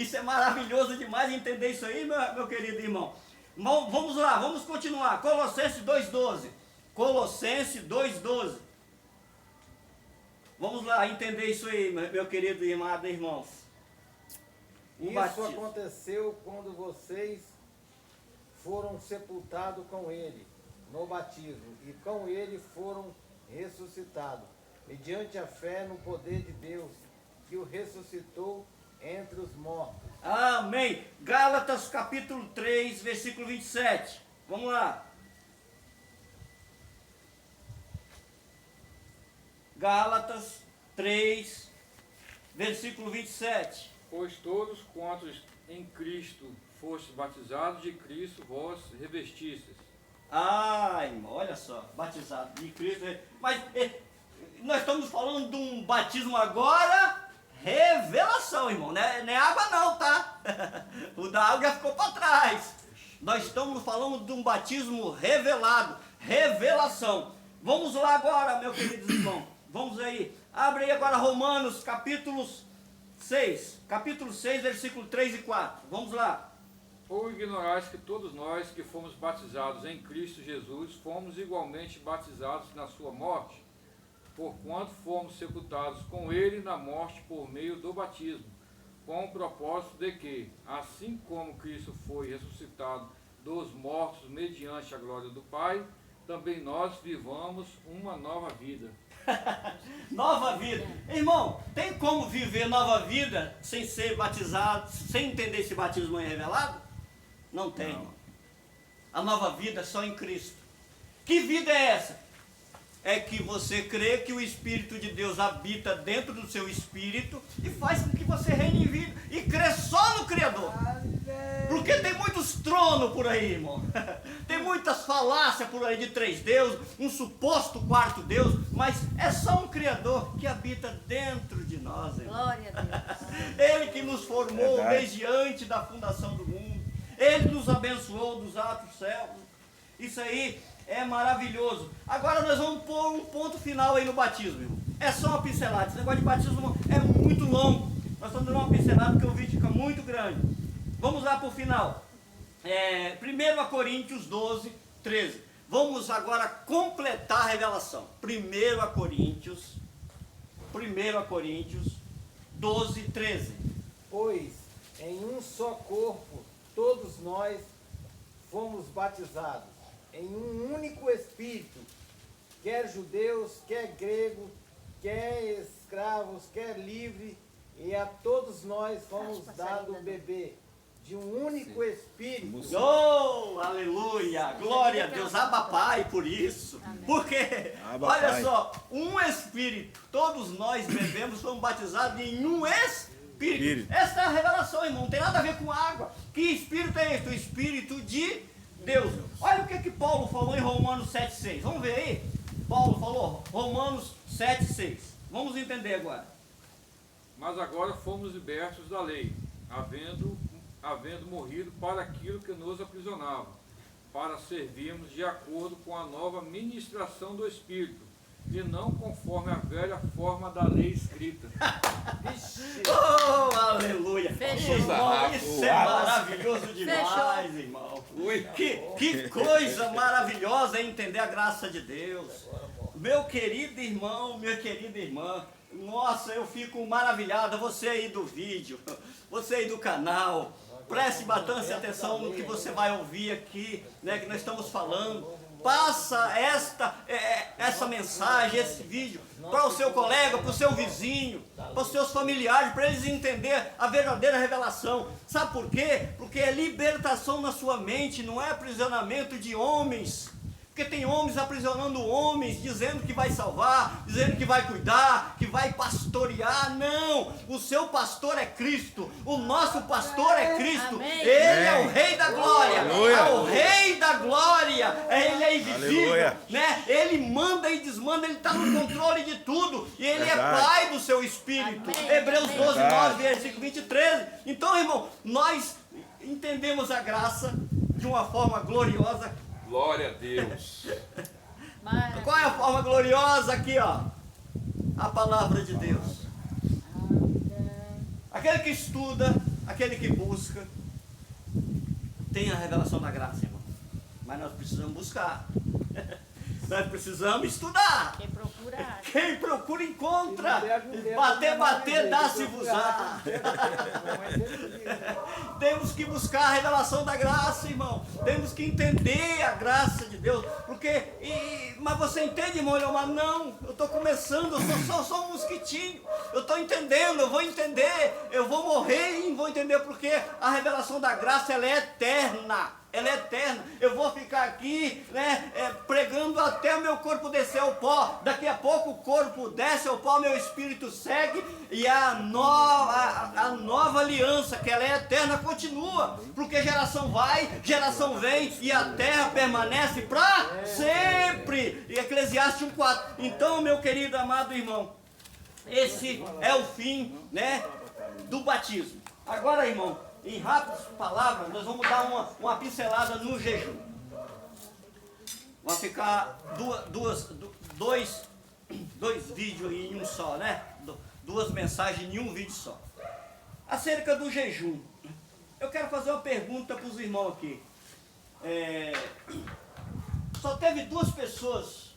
Speaker 1: Isso é maravilhoso demais entender isso aí, meu querido irmão. Vamos lá, vamos continuar. Colossenses 2,12. Colossenses 2,12. Vamos lá entender isso aí, meu querido e amado irmãos.
Speaker 5: Isso aconteceu quando vocês foram sepultados com ele no batismo, e com ele foram ressuscitados, mediante a fé no poder de Deus, que o ressuscitou entre os mortos.
Speaker 1: Amém. Gálatas capítulo 3, versículo 27. Vamos lá. Gálatas 3, versículo 27.
Speaker 4: Pois todos quantos em Cristo fostes batizados, de Cristo vós revestistes.
Speaker 1: Ah, irmão, olha só, batizado de Cristo. Mas nós estamos falando de um batismo agora, revelação, irmão. Não é água não, tá? O da água já ficou para trás. Nós estamos falando de um batismo revelado, revelação. Vamos lá agora, meu querido irmão. Vamos aí. Abre aí agora Romanos capítulo 6, versículo 3 e 4. Vamos lá.
Speaker 4: Ou ignorais que todos nós que fomos batizados em Cristo Jesus, fomos igualmente batizados na sua morte, porquanto fomos sepultados com ele na morte por meio do batismo, com o propósito de que, assim como Cristo foi ressuscitado dos mortos mediante a glória do Pai, também nós vivamos uma nova vida.
Speaker 1: Nova vida. Irmão, tem como viver nova vida sem ser batizado, sem entender esse batismo aí revelado? Não tem, irmão. A nova vida é só em Cristo. Que vida é essa? É que você crê que o Espírito de Deus habita dentro do seu espírito e faz com que você reine em vida e crê só no Criador. Porque tem muitos tronos por aí, irmão. Tem muitas falácias por aí de 3 deuses, um suposto 4º Deus, mas é só um Criador que habita dentro de nós, irmão.
Speaker 2: Glória a Deus.
Speaker 1: Ele que nos formou desde antes da fundação do mundo. Ele nos abençoou dos altos céus. Isso aí é maravilhoso. Agora nós vamos pôr um ponto final aí no batismo, irmão. É só uma pincelada. Esse negócio de batismo é muito longo. Nós estamos dando uma pincelada porque o vídeo fica muito grande. Vamos lá para o final. 1 Coríntios 12, 13. Vamos agora completar a revelação. 1 Coríntios 12, 13.
Speaker 5: Pois em um só corpo todos nós fomos batizados, em um único Espírito, quer judeus, quer gregos, quer escravos, quer livres, e a todos nós fomos dados beber de um único Espírito.
Speaker 1: Oh, aleluia, glória a Deus, Abba Pai por isso.
Speaker 2: Amém.
Speaker 1: Porque, olha só, um Espírito, todos nós bebemos, fomos batizados em um Espírito. Essa é a revelação, irmão, não tem nada a ver com água. Que Espírito é esse? O Espírito de Deus. Olha o que Paulo falou em Romanos 7,6. Vamos ver aí? Paulo falou, Romanos 7,6. Vamos entender agora.
Speaker 4: Mas agora fomos libertos da lei, havendo morrido para aquilo que nos aprisionava, para servirmos de acordo com a nova ministração do Espírito, e não conforme a velha forma da lei escrita.
Speaker 1: Oh, aleluia!
Speaker 2: Fechou.
Speaker 1: Irmão, isso é maravilhoso demais,
Speaker 2: Fechou.
Speaker 1: irmão. Que coisa maravilhosa é entender a graça de Deus. Meu querido irmão, minha querida irmã, nossa, eu fico maravilhada. Você aí do vídeo, você aí do canal, preste bastante atenção no que você vai ouvir aqui, né, que nós estamos falando. Passa essa mensagem, esse vídeo para o seu colega, para o seu vizinho, para os seus familiares, para eles entenderem a verdadeira revelação. Sabe por quê? Porque é libertação na sua mente, não é aprisionamento de homens. Porque tem homens aprisionando homens, dizendo que vai salvar, dizendo que vai cuidar, que vai pastorear. Não, o seu pastor é Cristo, o nosso pastor é Cristo.
Speaker 2: Amém.
Speaker 1: Ele é o Rei da Glória, é o Rei da Glória, ele é invisível, né? Ele manda e desmanda, ele está no controle de tudo, e ele é Pai do seu Espírito.
Speaker 2: Amém.
Speaker 1: Hebreus
Speaker 2: Amém.
Speaker 1: 12, 9, versículo 20 13. Então, irmão, nós entendemos a graça de uma forma gloriosa.
Speaker 4: Glória a Deus.
Speaker 2: Maravilha.
Speaker 1: Qual é a forma gloriosa aqui, ó? A palavra de Deus. Aquele que estuda, aquele que busca, tem a revelação da graça, irmão. Mas nós precisamos buscar. Nós precisamos estudar.
Speaker 2: Quem procura, acha.
Speaker 1: Quem procura, encontra. Bater, dá-se-vos-á. Temos que buscar a revelação da graça, irmão. Temos que entender a graça de Deus. Porque, mas você entende, irmão? Mas não, eu estou começando, eu sou só um mosquitinho. Eu estou entendendo, eu vou entender. Eu vou morrer e vou entender porque a revelação da graça, ela é eterna. Ela é eterna. Eu vou ficar aqui, né, pregando até o meu corpo descer ao pó. Daqui a pouco o corpo desce ao pó, meu espírito segue e a nova aliança, que ela é eterna, continua. Porque geração vai, geração vem e a terra permanece para sempre. E Eclesiastes 1:4. Então, meu querido amado irmão, esse é o fim, né, do batismo. Agora, irmão, em rápidas palavras, nós vamos dar uma pincelada no jejum. Vai ficar dois vídeos em um só, né? Duas mensagens em um vídeo só. Acerca do jejum, eu quero fazer uma pergunta para os irmãos aqui. Só teve 2 pessoas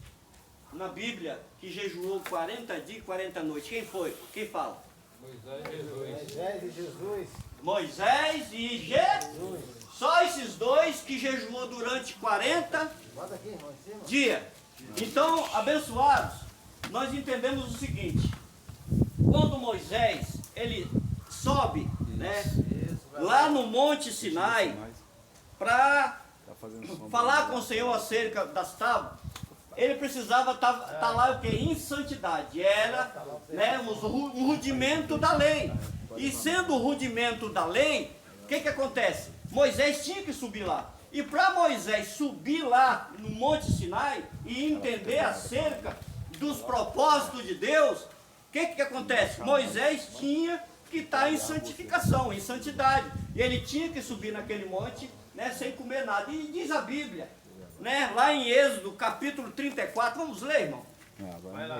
Speaker 1: na Bíblia que jejuou 40 dias e 40 noites. Quem foi? Quem fala?
Speaker 5: Moisés e Jesus.
Speaker 1: Moisés e Jesus. Só esses 2 que jejuou durante 40 dias. Então, abençoados, nós entendemos o seguinte: quando Moisés ele sobe, né, lá no Monte Sinai para falar com o Senhor acerca das tábuas, ele precisava estar lá o que? Em santidade. Era, né, um rudimento da lei. E sendo o rudimento da lei, o que acontece? Moisés tinha que subir lá. E para Moisés subir lá no Monte Sinai e entender acerca dos propósitos de Deus, o que acontece? Moisés tinha que estar em santificação, em santidade. E ele tinha que subir naquele monte, né, sem comer nada. E diz a Bíblia, né, lá em Êxodo capítulo 34, vamos ler, irmão?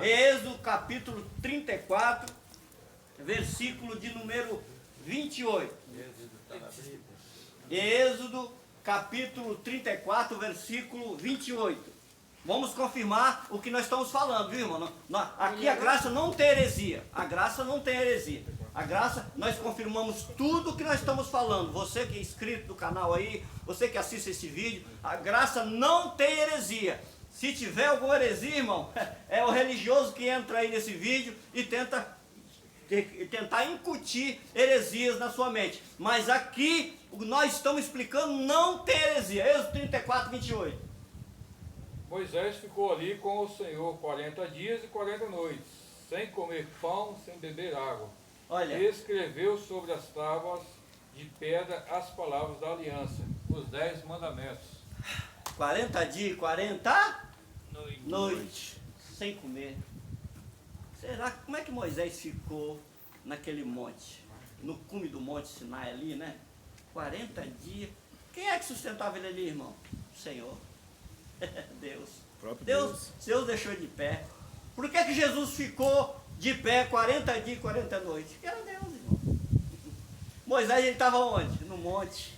Speaker 1: Êxodo capítulo 34, versículo de número 28. Êxodo capítulo 34, versículo 28. Vamos confirmar o que nós estamos falando, viu, irmão? Aqui a graça não tem heresia. A graça não tem heresia. A graça, nós confirmamos tudo o que nós estamos falando. Você que é inscrito do canal aí, você que assiste esse vídeo, a graça não tem heresia. Se tiver alguma heresia, irmão, é o religioso que entra aí nesse vídeo e tentar incutir heresias na sua mente. Mas aqui, nós estamos explicando, não tem heresia. Êxodo 34, 28.
Speaker 4: Moisés ficou ali com o Senhor 40 dias e 40 noites, sem comer pão, sem beber água.
Speaker 1: Olha.
Speaker 4: E escreveu sobre as tábuas de pedra as palavras da aliança, os 10 mandamentos.
Speaker 1: 40 dias e 40 noites, sem comer. Será, como é que Moisés ficou naquele monte, no cume do Monte Sinai ali, né? 40 dias. Quem é que sustentava ele ali, irmão? O Senhor. Deus. Deus deixou de pé. Por que Jesus ficou de pé 40 dias e 40 noites? Porque era Deus, irmão. Moisés, ele estava onde? No monte.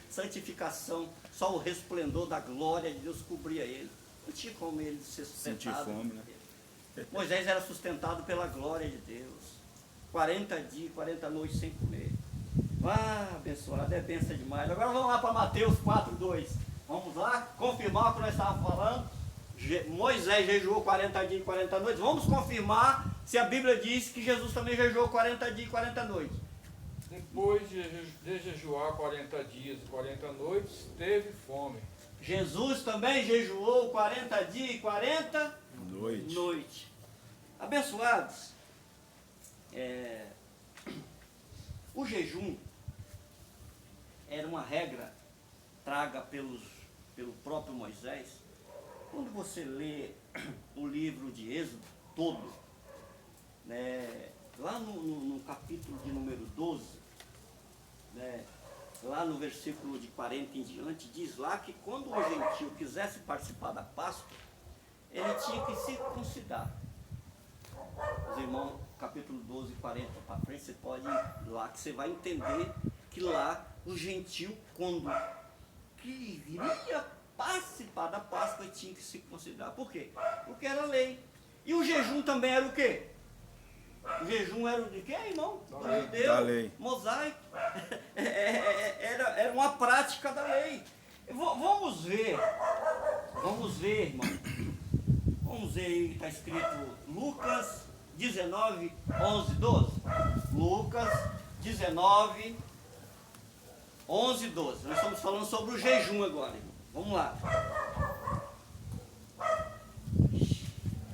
Speaker 1: Santificação. Só o resplendor da glória de Deus cobria ele. Não tinha como ele ser sustentado.
Speaker 3: Fome, né?
Speaker 1: Moisés era sustentado pela glória de Deus. 40 dias, 40 noites sem comer. Ah, abençoado, é benção demais. Agora vamos lá para Mateus 4:2. Vamos lá, confirmar o que nós estávamos falando. Moisés jejuou 40 dias e 40 noites. Vamos confirmar se a Bíblia diz que Jesus também jejuou 40 dias e 40 noites.
Speaker 4: Depois de jejuar 40 dias e 40 noites, teve fome.
Speaker 1: Jesus também jejuou 40 dias e 40 noites. Abençoados, o jejum era uma regra traga pelo próprio Moisés. Quando você lê o livro de Êxodo todo, né, lá no capítulo de número 12, né, lá no versículo de 40 em diante, diz lá que quando o gentio quisesse participar da Páscoa, ele tinha que circuncidar. Os irmãos capítulo 12, 40 para frente, você pode ir lá, que você vai entender que lá o gentio, quando que viria participar da Páscoa, tinha que se considerar. Por quê? Porque era lei. E o jejum também era o quê? O jejum era de quê, irmão? Do judeu,
Speaker 3: Da lei.
Speaker 1: mosaico. Era uma prática da lei. Vamos ver, irmão. Vamos ver aí, está escrito Lucas 19, 11, 12. Lucas 19, 11, 12. Nós estamos falando sobre o jejum agora, irmão. Vamos lá.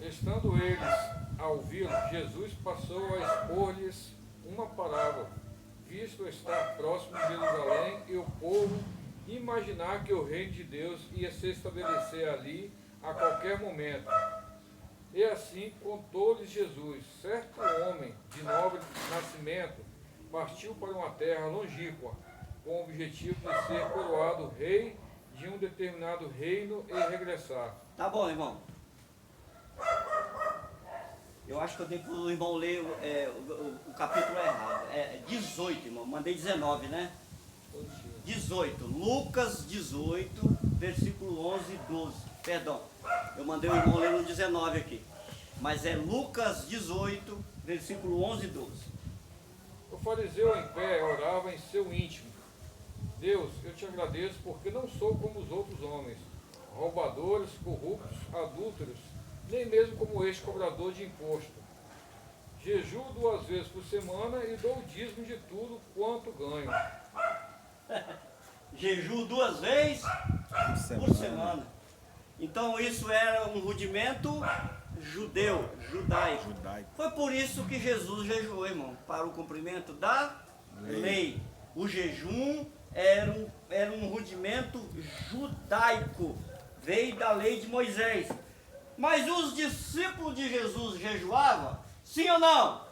Speaker 4: Estando eles a ouvi-lo, Jesus passou a expor-lhes uma parábola, visto estar próximo de Jerusalém e o povo imaginar que o reino de Deus ia se estabelecer ali a qualquer momento. E assim contou-lhes Jesus: certo homem de nobre nascimento partiu para uma terra longínqua, com o objetivo de ser coroado rei de um determinado reino e regressar.
Speaker 1: Tá bom, irmão. Eu acho que eu dei para o irmão ler o capítulo errado. É 18, irmão. Mandei 19, né? 18. Lucas 18, versículo 11 e 12. Perdão. Eu mandei o irmão ler no 19 aqui. Mas é Lucas 18, versículo 11 e 12.
Speaker 4: O fariseu em pé orava em seu íntimo: Deus, eu te agradeço porque não sou como os outros homens, roubadores, corruptos, adúlteros, nem mesmo como este cobrador de imposto. Jejuo 2 vezes por semana e dou o dízimo de tudo quanto ganho.
Speaker 1: Jejum 2 vezes por semana. Então isso era um rudimento judaico.
Speaker 3: Judaico.
Speaker 1: Foi por isso que Jesus jejuou, irmão, para o cumprimento da lei. O jejum era um rudimento judaico, veio da lei de Moisés. Mas os discípulos de Jesus jejuavam? Sim ou não?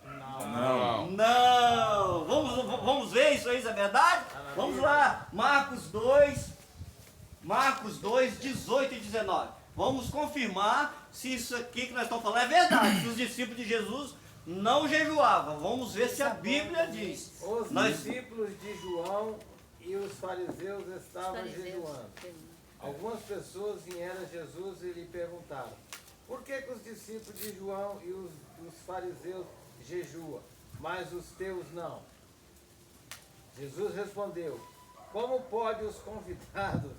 Speaker 3: Não.
Speaker 1: Não. Vamos ver isso aí, se é verdade? Vamos lá, Marcos 2, 18 e 19. Vamos confirmar se isso aqui que nós estamos falando é verdade, se os discípulos de Jesus não jejuavam. Vamos ver se a Bíblia diz.
Speaker 5: Os discípulos de João e os fariseus estavam jejuando. Algumas pessoas vieram a Jesus e lhe perguntaram: por que os discípulos de João e os fariseus jejuam, mas os teus não? Jesus respondeu: como pode os convidados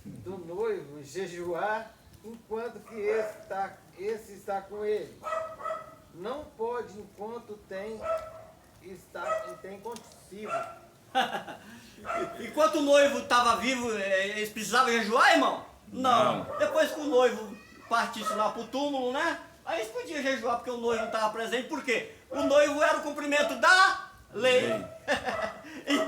Speaker 5: do noivo jejuar enquanto que esse está com ele? Não pode enquanto tem consigo.
Speaker 1: Enquanto o noivo estava vivo, eles precisavam jejuar, irmão? Não. Depois que o noivo partisse lá para o túmulo, né? Aí eles podiam jejuar porque o noivo não estava presente. Por quê? O noivo era o cumprimento da lei.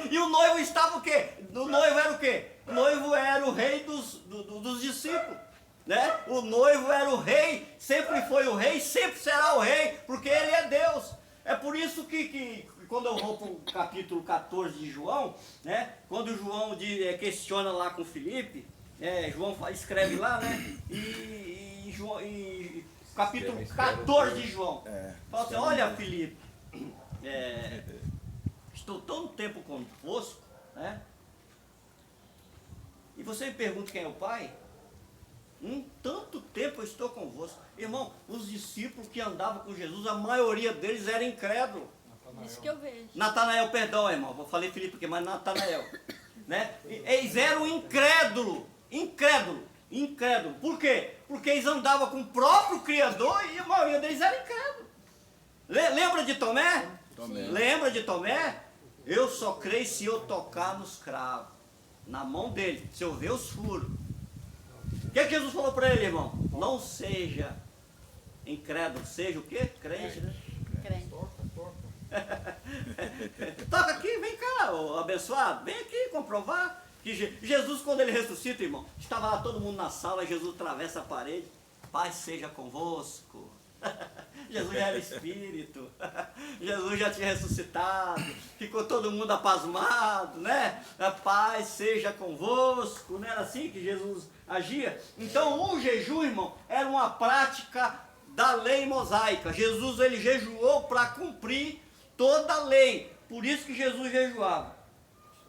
Speaker 1: e o noivo estava o quê? O noivo era o quê? O noivo era o rei dos discípulos. Né? O noivo era o rei, sempre foi o rei, sempre será o rei, porque ele é Deus. É por isso que quando eu vou para o capítulo 14 de João, né? Quando João questiona lá com Filipe, João escreve lá, né? E capítulo 14 de João, fala assim: olha, Filipe, estou todo tempo convosco, né? E você me pergunta quem é o Pai? Tanto tempo eu estou convosco. Irmão, os discípulos que andavam com Jesus, a maioria deles era incrédulo.
Speaker 2: Isso que eu vejo.
Speaker 1: Natanael, perdão, irmão. Eu falei Filipe aqui, mas Natanael. Né? Eles eram incrédulos. Incrédulo. Por quê? Porque eles andavam com o próprio Criador e a maioria deles era incrédulo. Lembra de Tomé? Lembra de Tomé? Eu só creio se eu tocar nos cravos, na mão dele, se eu ver os furos. O que Jesus falou para ele, irmão? Não seja incrédulo, seja o quê? Crente, né?
Speaker 2: Crente.
Speaker 1: Toca aqui, vem cá, ô abençoado, vem aqui comprovar que Jesus, quando ele ressuscita, irmão, estava lá todo mundo na sala, Jesus atravessa a parede: paz seja convosco. Jesus já era espírito, Jesus já tinha ressuscitado, ficou todo mundo apasmado, né? A paz seja convosco, não era assim que Jesus agia? Então o jejum, irmão, era uma prática da lei mosaica. Jesus ele jejuou para cumprir toda a lei. Por isso que Jesus jejuava.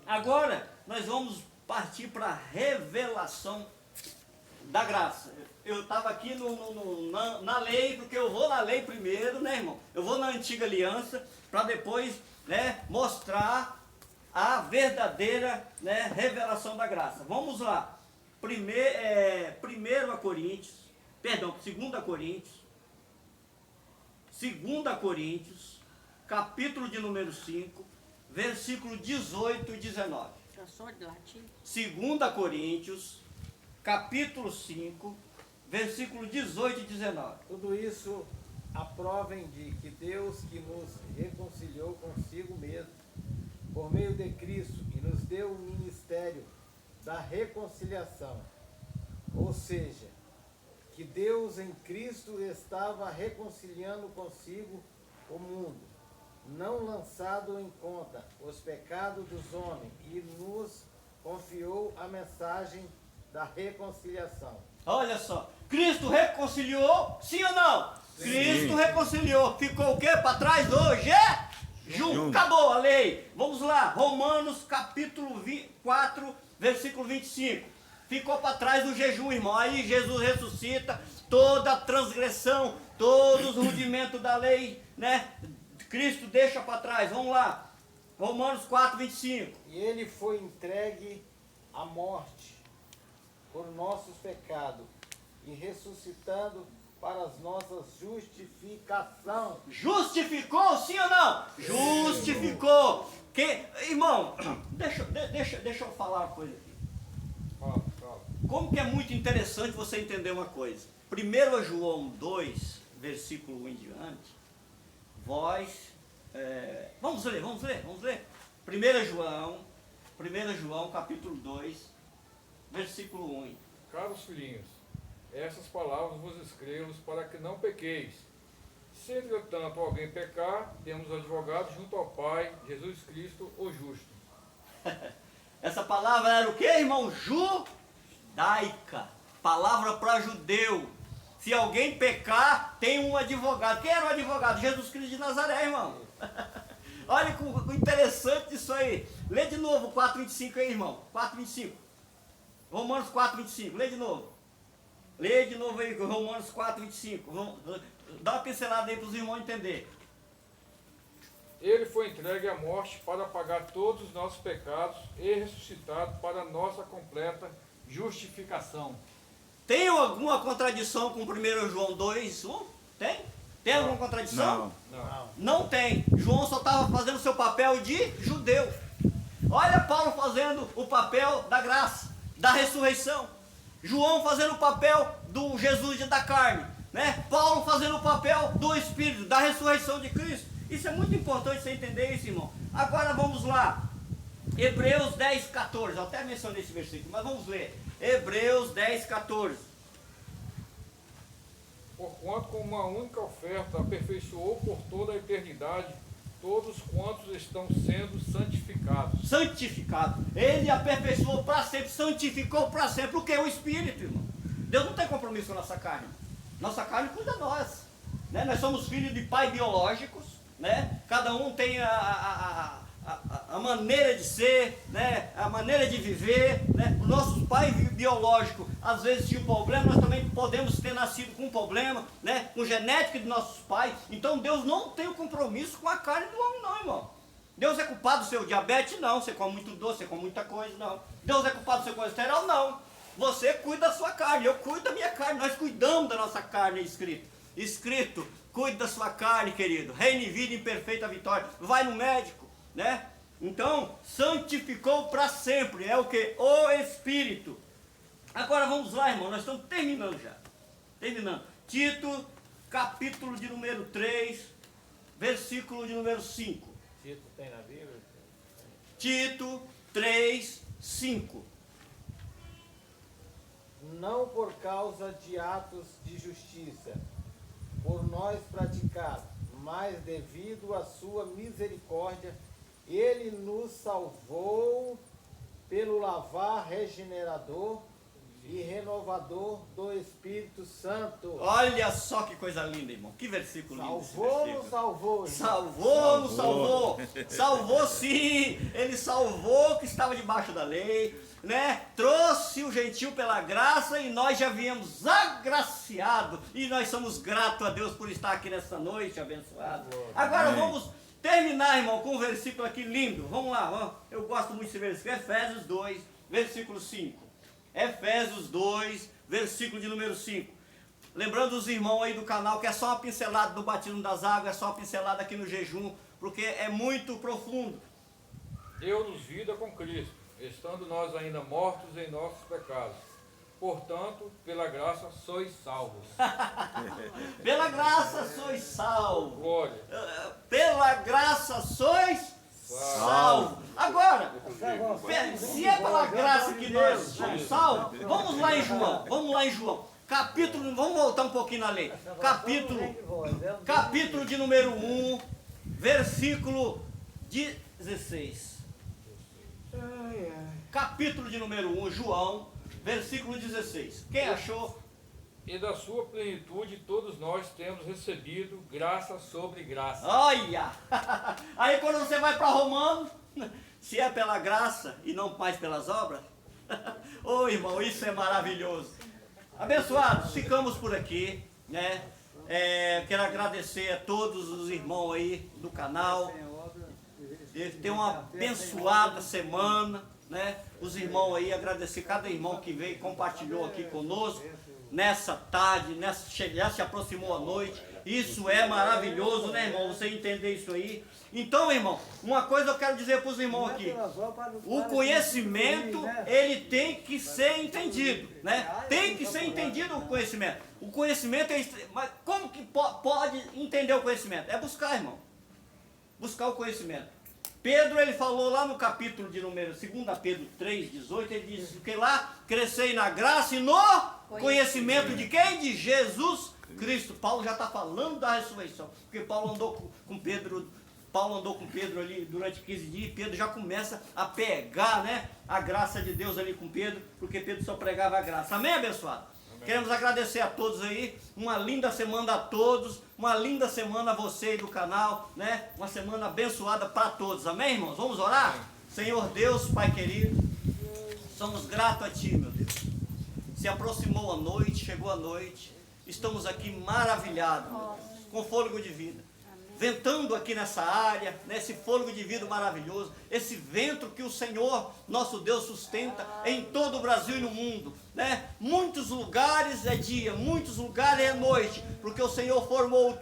Speaker 1: Agora nós vamos partir para a revelação da graça. Eu estava aqui na lei, porque eu vou na lei primeiro, né, irmão? Eu vou na antiga aliança para depois, né, mostrar a verdadeira, né, revelação da graça. Vamos lá. 2 Coríntios, capítulo de número 5, versículo 18 e 19.
Speaker 2: Tradução de latim.
Speaker 1: 2 Coríntios, capítulo 5, versículo 18 e 19.
Speaker 5: Tudo isso a provem de que Deus que nos reconciliou consigo mesmo, por meio de Cristo, e nos deu o ministério da reconciliação. Ou seja, que Deus em Cristo estava reconciliando consigo o mundo, não lançado em conta os pecados dos homens, e nos confiou a mensagem da reconciliação.
Speaker 1: Olha só, Cristo reconciliou, sim ou não?
Speaker 3: Sim.
Speaker 1: Cristo reconciliou. Ficou o quê para trás hoje? Acabou a lei. Vamos lá, Romanos capítulo 4, versículo 25. Ficou para trás o jejum, irmão. Aí Jesus ressuscita, toda a transgressão, todos os rudimentos da lei, né? Cristo deixa para trás. Vamos lá, Romanos 4, 25.
Speaker 5: E ele foi entregue à morte por nossos pecados, e ressuscitando para as nossas justificação.
Speaker 1: Justificou, sim ou não? Justificou. Irmão, deixa eu falar uma coisa aqui.
Speaker 4: Fala.
Speaker 1: Como que é muito interessante você entender uma coisa. 1 João 2, versículo 1 em diante, vamos ler. 1 João, capítulo 2, versículo 1.
Speaker 4: Caros filhinhos, essas palavras vos escrevo para que não pequeis. Se entretanto alguém pecar, temos advogado junto ao Pai, Jesus Cristo, o justo.
Speaker 1: Essa palavra era o que, irmão? Judaica. Palavra para judeu. Se alguém pecar, tem um advogado. Quem era o advogado? Jesus Cristo de Nazaré, irmão. Olha que interessante isso aí. Lê de novo 4:25 aí, irmão. 4:25. Romanos 4:25. Lê de novo. Lê de novo aí, Romanos 4:25. Dá uma pincelada aí para os irmãos entenderem.
Speaker 4: Ele foi entregue à morte para pagar todos os nossos pecados e ressuscitado para a nossa completa justificação.
Speaker 1: Tem alguma contradição com 1 João 2:1? Tem? Tem alguma contradição?
Speaker 4: Não.
Speaker 1: Não tem. João só estava fazendo o seu papel de judeu. Olha Paulo fazendo o papel da graça, da ressurreição. João fazendo o papel do Jesus da carne, né? Paulo fazendo o papel do Espírito, da ressurreição de Cristo. Isso é muito importante você entender isso, irmão. Agora vamos lá. Hebreus 10:14. Eu até mencionei esse versículo, mas vamos ler. Hebreus 10:14.
Speaker 4: Porquanto com uma única oferta aperfeiçoou por toda a eternidade todos quantos estão sendo santificados.
Speaker 1: Santificado. Ele aperfeiçoou para sempre, santificou para sempre. O que é o Espírito, irmão? Deus não tem compromisso com a nossa carne. Nossa carne cuida de nós, né? Nós somos filhos de pais biológicos, né? Cada um tem a maneira de ser, né? A maneira de viver, né? Os nossos pais biológicos às vezes tinham problema, nós também podemos ter nascido com um problema, né? Com genética de nossos pais. Então Deus não tem o compromisso com a carne do homem, não, irmão. Deus é culpado do seu diabetes? Não. Você come muito doce, você come muita coisa? Não. Deus é culpado do seu colesterol? Não. Você cuida da sua carne, eu cuido da minha carne, nós cuidamos da nossa carne, é escrito, cuide da sua carne, querido, reine em vida em perfeita vitória, vai no médico, né? Então, santificou para sempre, é o que? O Espírito. Agora vamos lá, irmão, nós estamos terminando já, Tito, capítulo de número 3, versículo de número 5.
Speaker 5: Tito tem na Bíblia?
Speaker 1: Tito 3, 5.
Speaker 5: Não por causa de atos de justiça, por nós praticados, mas devido à sua misericórdia, ele nos salvou pelo lavar regenerador e renovador do Espírito Santo.
Speaker 1: Olha só que coisa linda, irmão. Que versículo lindo esse
Speaker 5: Salvou,
Speaker 1: versículo.
Speaker 5: nos salvou, irmão.
Speaker 1: Salvou, nos salvou. Salvou sim. Ele salvou que estava debaixo da lei, né? Trouxe o gentil pela graça e nós já viemos agraciados. E nós somos gratos a Deus por estar aqui nessa noite abençoado. Agora vamos terminar, irmão, com um versículo aqui lindo. Vamos lá, vamos. Eu gosto muito desse versículo. Efésios 2, versículo 5. Efésios 2, versículo de número 5. Lembrando os irmãos aí do canal que é só uma pincelada do batismo das águas, é só uma pincelada aqui no jejum, porque é muito profundo.
Speaker 4: Deu-nos vida com Cristo, estando nós ainda mortos em nossos pecados. Portanto, pela graça sois salvos.
Speaker 1: Pela graça sois salvos.
Speaker 4: Glória.
Speaker 1: Pela graça sois salvos. Agora, se é pela graça que nós somos salvos, vamos lá em João. Vamos lá em João. Capítulo, vamos voltar um pouquinho na lei. Capítulo de número 1, versículo 16. Capítulo de número 1, João, versículo 16. Quem achou?
Speaker 4: E da sua plenitude todos nós temos recebido graça sobre graça.
Speaker 1: Olha! Aí quando você vai para Romano, se é pela graça e não mais pelas obras, ô irmão, isso é maravilhoso. Abençoados, ficamos por aqui, né? Quero agradecer a todos os irmãos aí do canal. Tenham uma abençoada semana, né? Os irmãos aí, agradecer cada irmão que veio e compartilhou aqui conosco nessa tarde, já se aproximou a noite. Isso é maravilhoso, né, irmão? Você entender isso aí. Então, irmão, uma coisa eu quero dizer para os irmãos aqui. O conhecimento, ele tem que ser entendido, né? Tem que ser entendido o conhecimento. O conhecimento é... Mas como que pode entender o conhecimento? É buscar, irmão. Buscar o conhecimento. Pedro, ele falou lá no capítulo de número 2 Pedro 3, 18, ele disse que lá, crescei na graça e no conhecimento de quem? De Jesus Cristo. Paulo já está falando da ressurreição, porque Paulo andou com Pedro ali durante 15 dias, e Pedro já começa a pegar, né, a graça de Deus ali com Pedro, porque Pedro só pregava a graça. Amém, abençoado? Amém. Queremos agradecer a todos aí, uma linda semana a todos, uma linda semana a você aí do canal, né, uma semana abençoada para todos. Amém, irmãos? Vamos orar? Amém. Senhor Deus, Pai querido, somos gratos a Ti, meu Deus. Se aproximou a noite, chegou a noite, estamos aqui maravilhados, com fôlego de vida. Ventando aqui nessa área, nesse fôlego de vida maravilhoso, esse vento que o Senhor, nosso Deus, sustenta em todo o Brasil e no mundo, né? Muitos lugares é dia, muitos lugares é noite, porque o Senhor formou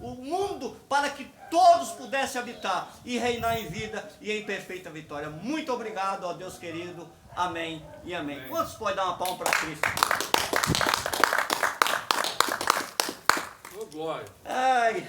Speaker 1: o mundo para que todos pudessem habitar e reinar em vida e em perfeita vitória. Muito obrigado, ó Deus querido. Amém e amém. Amém. Quantos podem dar uma palma para Cristo?
Speaker 4: Oh, glória.
Speaker 1: Ai.